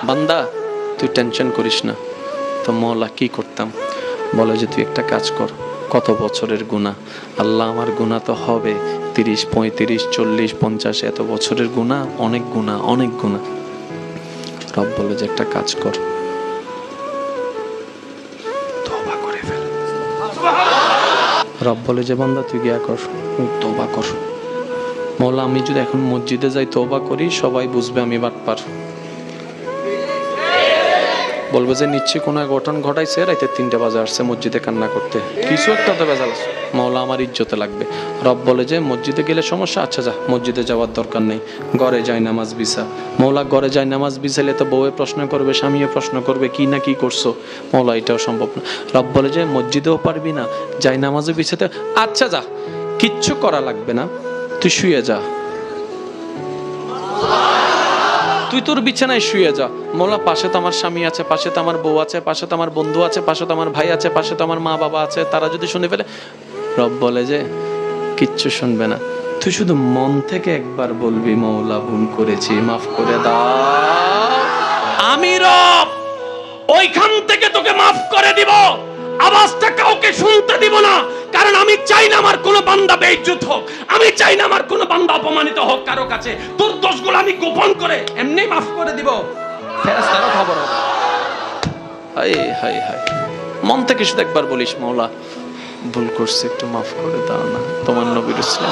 বান্দা তুই টেনশন করিস না। তো মওলা কি করতাম? বলে যে তুই একটা কাজ কর, কত বছরের গুনাহ, আল্লাহ আমার গুনাহ তো হবে 30, 35, 40, 50, এত বছরের গুনাহ, অনেক গুনাহ, অনেক গুনাহ। রব বলে যে একটা কাজ কর, তওবা করে ফেল। রব বলে যে বান্দা তুই গিয়া কর, তওবা কর। মওলা আমি যদি এখন মসজিদে যাই তওবা করি, সবাই বুঝবে আমি বাটপার, বলবে যে নিশ্চয়ই কোনো ঘটনা ঘটাইছে, রাইতে 3টা বাজে আসছে মসজিদে কান্না করতে, কিছু একটা তো বেজাল আছে। মওলা আমার ইজ্জতে লাগবে। রব বলে যে মসজিদে গেলে সমস্যা, আচ্ছা যা, মসজিদে যাওয়ার দরকার নেই, ঘরে যাই নামাজ বিছা। মওলা ঘরে যাই নামাজ বিছাইলে তো বউয়ে প্রশ্ন করবে, স্বামীও প্রশ্ন করবে, কি না কি করছো। মওলা এটাও সম্ভব না। রব বলে যে মসজিদেও পারবি না, যাই নামাজও বিছাতে, আচ্ছা যা, কিচ্ছু করা লাগবে না, তুই শুয়ে যা, তুই তোর বিছানায় শুয়ে যা। মওলা পাশে তো আমার স্বামী আছে, পাশে তো আমার বউ আছে, পাশে তো আমার বন্ধু আছে, পাশে তো আমার ভাই আছে, পাশে তো আমার মা বাবা আছে, তারা যদি শুনে ফেলে। রব বলে যে কিচ্ছু শুনবে না, তুই শুধু মন থেকে একবার বলবি মওলা ভুল করেছি, মাফ করে দাও, আমি রব ওইখান থেকে তোকে মাফ করে দিব। আওয়াজটা কাউকে শুনতে দিব না, কারণ আমি চাই না আমার কোনো বান্দা বেইজ্জত হোক, আমি চাই না আমার কোনো বান্দা অপমানিত হোক কারো কাছে। তোর দোষগুলো আমি গোপন করে এমনি মাফ করে দিব, ফেরেশতারও খবর হবে। হায় হায় হায়, মন থেকে শুধু একবার বলিস মওলা ভুল করছি, একটু মাফ করে দাও না, তোমার নবীর ইসলাম।